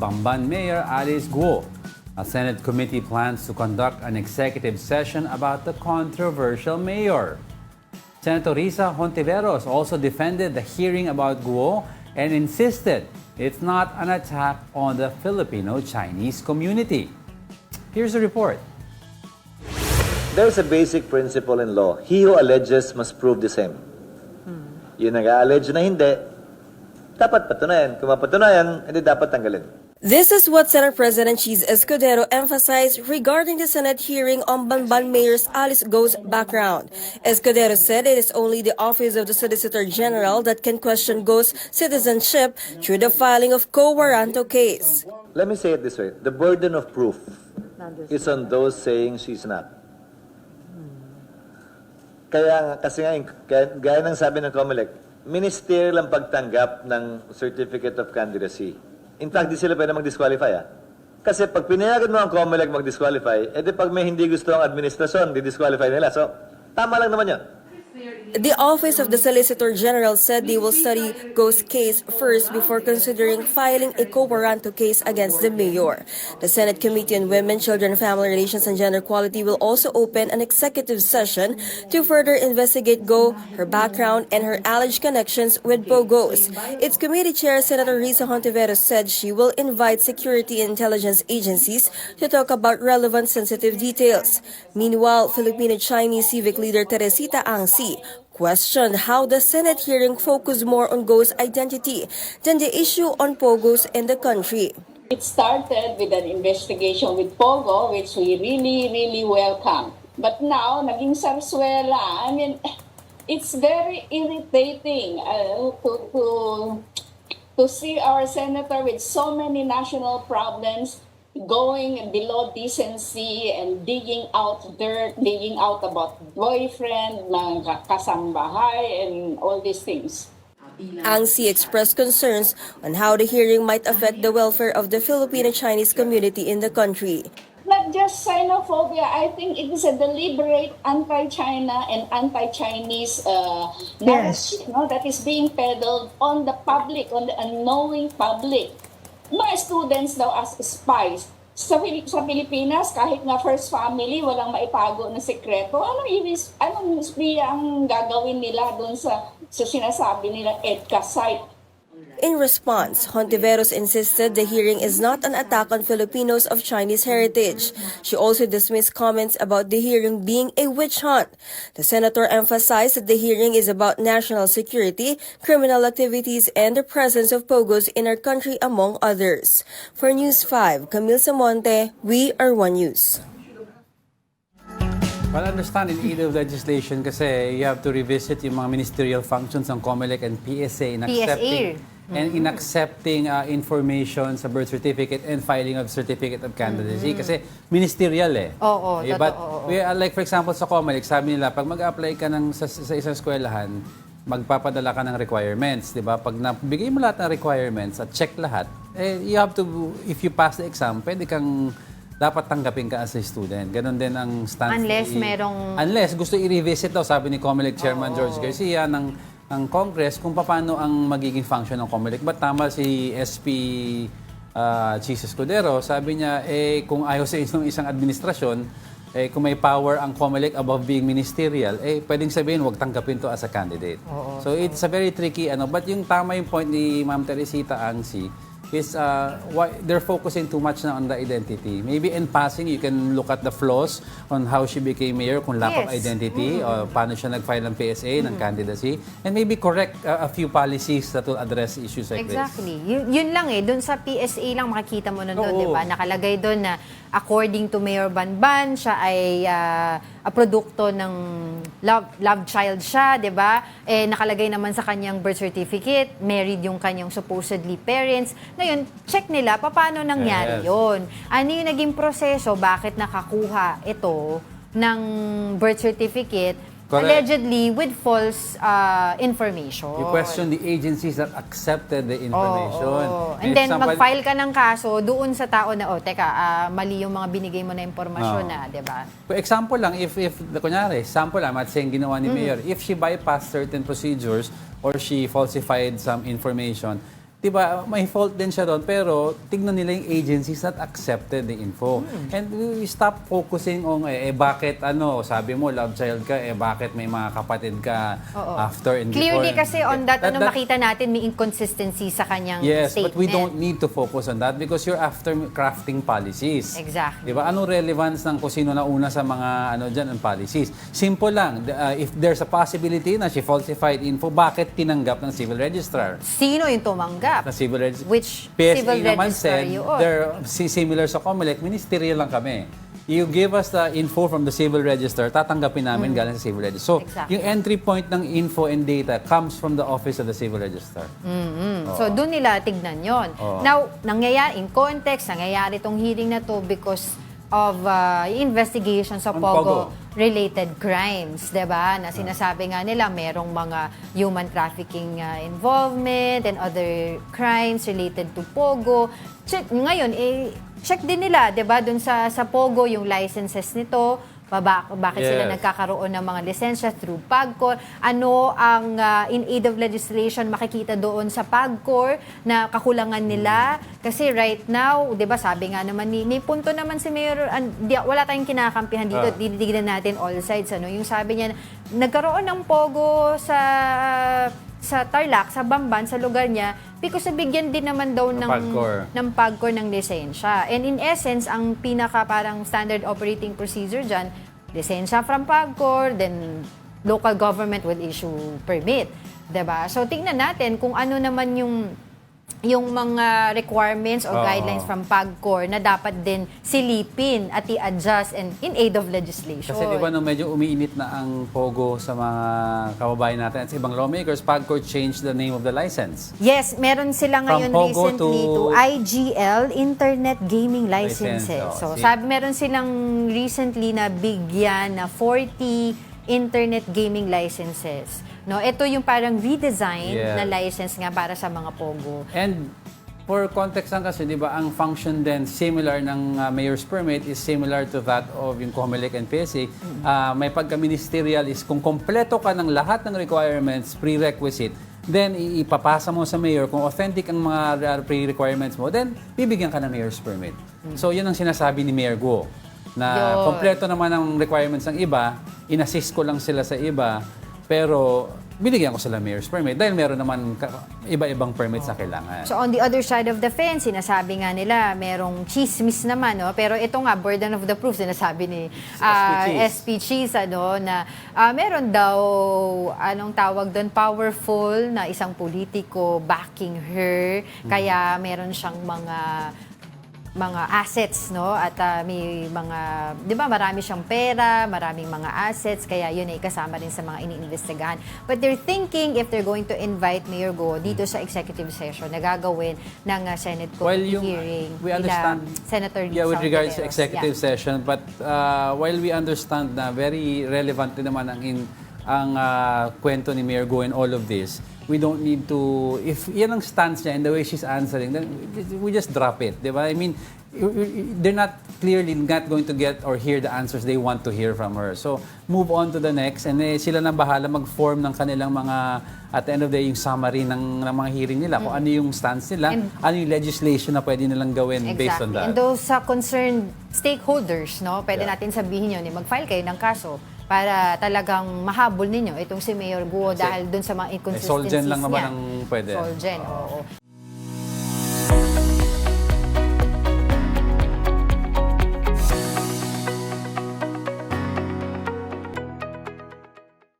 Bamban Mayor Alice Guo. A Senate committee plans to conduct an executive session about the controversial mayor. Senator Risa Hontiveros also defended the hearing about Guo and insisted it's not an attack on the Filipino-Chinese community. Here's the report. There's a basic principle in law. He who alleges must prove the same. Yung nag-allege na hindi, dapat patunayan. Kung mapatunayan, hindi dapat tanggalin. This is what Senate President Cheese Escudero emphasized regarding the Senate hearing on Bamban Mayor Alice Guo's background. Escudero said it is only the Office of the Solicitor General that can question Guo's citizenship through the filing of quo warranto case. Let me say it this way. The burden of proof is on those saying she's not. Kaya kasi nga, gaya ng sabi ng COMELEC, ministerial ang pagtanggap ng Certificate of Candidacy. In fact, di sila pwede mag-disqualify. Kasi pag pinayagan mo ang COMELEC mag-disqualify, edi pag may hindi gusto ang administrasyon, di-disqualify nila. So, tama lang naman yun. The Office of the Solicitor General said they will study Guo's case first before considering filing a quo warranto case against the mayor. The Senate Committee on Women, Children, Family Relations and Gender Equality will also open an executive session to further investigate Guo, her background, and her alleged connections with POGOs. Its committee chair, Senator Risa Hontiveros, said she will invite security and intelligence agencies to talk about relevant sensitive details. Meanwhile, Filipino-Chinese civic leader Teresita Angsi questioned how the Senate hearing focused more on Guo's identity than the issue on POGOs in the country. It started with an investigation with POGO, which we really welcome. But now, naging sarsuela. I mean, it's very irritating to see our senator with so many national problems going below decency and digging out dirt, digging out about boyfriend, mga kasambahay, and all these things. Angsi expressed concerns on how the hearing might affect the welfare of the Filipino-Chinese community in the country. Not just xenophobia, I think it is a deliberate anti-China and anti-Chinese narrative, no, that is being peddled on the public, on the unknowing public. Mga students daw as spies. Sa Pilipinas, kahit nga first family, walang maipago na sekreto. Anong espiya ang gagawin nila doon sa sinasabi nila EDCA site? In response, Hontiveros insisted the hearing is not an attack on Filipinos of Chinese heritage. She also dismissed comments about the hearing being a witch hunt. The senator emphasized that the hearing is about national security, criminal activities, and the presence of POGOs in our country, among others. For News 5, Camille Samonte, We Are One News. Well, I understand in aid of legislation kasi you have to revisit yung mga ministerial functions ng COMELEC and PSA in accepting information sa birth certificate and filing of certificate of candidacy kasi ministerial eh. Oo, But like for example sa COMELEC, sabi nila pag mag-apply ka sa isang eskwelahan, magpapadala ka ng requirements, di ba? Pag nabigay mo lahat ng requirements at check lahat, you have to, if you pass the exam, pwede kang dapat tanggapin ka as a student. Ganon din ang stance. Unless gusto i-revisit daw, sabi ni COMELEC Chairman George Garcia ng Congress kung paano ang magiging function ng COMELEC. But tama si SP Cheese Escudero, sabi niya, kung ayaw sa isang administrasyon, kung may power ang COMELEC above being ministerial, pwedeng sabihin, huwag tanggapin to as a candidate. So it's a very tricky, but yung tama yung point ni Ma'am Teresita Angsi, is why they're focusing too much na on the identity. Maybe in passing, you can look at the flaws on how she became mayor, kung lack of identity, o paano siya nag-file ng PSA, ng candidacy, and maybe correct a few policies that will address issues like this. Exactly. Yun lang doon sa PSA lang makikita mo nun doon, di ba? Nakalagay doon na according to Mayor Bamban, siya ay a produkto ng love child siya, di ba? Nakalagay naman sa kanyang birth certificate, married yung kanyang supposedly parents. Ngayon, check nila, paano nangyari yun? Ano yung naging proseso? Bakit nakakuha ito ng birth certificate? Correct. Allegedly with false information. You question the agencies that accepted the information. And then mag-file ka ng kaso doon sa tao na, mali yung mga binigay mo na impormasyon na, di ba? For example lang, if kunyari, sample lang, at saying ginawa ni Mayor, if she bypassed certain procedures or she falsified some information, diba, may fault din siya doon, pero tignan nila yung agencies that accepted the info. And we stop focusing on, bakit sabi mo, love child ka, bakit may mga kapatid ka after and Clearly before. kasi on that, makita natin may inconsistency sa kanyang Yes, statement. but we don't need to focus on that because you're after crafting policies. Exactly. Diba? Anong relevance ng kung sino na una sa mga dyan, ang policies? Simple lang. If there's a possibility na she falsified info, bakit tinanggap ng civil registrar? Sino yung tumanggap? Na civil registrar. Which PSA civil naman registrar said, yun? they're similar sa COMELEC, ministerial lang kami. You give us the info from the civil register, tatanggapin namin galing sa civil register. So, Exactly. yung entry point ng info and data comes from the office of the civil register. So, doon nila tignan yon. Now, nangyayari, in context, nangyayari itong hearing na to because of investigation sa On POGO-related crimes, diba? Na sinasabi nga nila, merong mga human trafficking involvement and other crimes related to POGO. Ngayon, check din nila, diba? Dun sa POGO, yung licenses nito, bakit sila Yes. nagkakaroon ng mga lisensya through PAGCOR? Ano ang in aid of legislation makikita doon sa PAGCOR na kakulangan nila? Kasi right now, 'di ba, sabi nga naman may punto naman si Mayor, wala tayong kinakampihan dito, titignan natin all sides yung sabi niya, nagkaroon ng POGO sa Tarlac, sa Bamban, sa lugar niya, because bigyan din naman daw ng PAGCOR ng lisensya. And in essence, ang pinaka parang standard operating procedure dyan, lisensya from PAGCOR, then local government will issue permit. Diba? So, tingnan natin kung ano naman yung mga requirements or guidelines from PAGCOR na dapat din silipin at i-adjust and in aid of legislation. Kasi di ba medyo umiinit na ang POGO sa mga kababayan natin at sa ibang lawmakers, PAGCOR changed the name of the license. Yes, meron sila ngayon POGO recently to IGL, Internet Gaming License. Licenses. So, meron silang recently na bigyan na 40 Internet Gaming Licenses. No, ito yung parang redesign na license nga para sa mga POGO. And for context lang kasi, di ba, ang function din similar ng mayor's permit is similar to that of yung COMELEC and PSA. May pagka-ministerial is kung kompleto ka ng lahat ng requirements, prerequisite, then ipapasa mo sa mayor. Kung authentic ang mga pre-requirements mo, then bibigyan ka ng mayor's permit. So yun ang sinasabi ni Mayor Guo, na kompleto naman ang requirements ng iba, inassist ko lang sila sa iba, pero binigyan ko sila mayor's permit dahil meron naman iba-ibang permits na kailangan. So on the other side of the fence, sinasabi nga nila merong chismis naman, pero ito nga, burden of the proof, sinasabi ni SP Cheese, na meron daw, anong tawag doon, powerful na isang politiko backing her, kaya meron siyang mga assets, at may mga, di ba, marami siyang pera, maraming mga assets, kaya yun ay kasama rin sa mga iniimbestigahan. But they're thinking if they're going to invite Mayor Guo dito sa executive session na gagawin ng Senate committee hearing. We understand, Senator with regards to executive session, but while we understand na very relevant din naman ang kwento ni Mayor Guo in all of this, we don't need to, if yan ang stance niya and the way she's answering, then we just drop it, di ba? I mean, they're not going to get or hear the answers they want to hear from her. So, move on to the next and sila na bahala mag-form ng kanilang mga, at the end of the day, yung summary ng mga hearing nila, kung ano yung stance nila, ano yung legislation na pwede nilang gawin based on that. And those concerned stakeholders, pwede natin sabihin yun, mag-file kayo ng kaso para talagang mahabol ninyo itong si Mayor Guo dahil dun sa mga inconsistencies Solgen lang naman niya. ang pwede. Solgen, oo.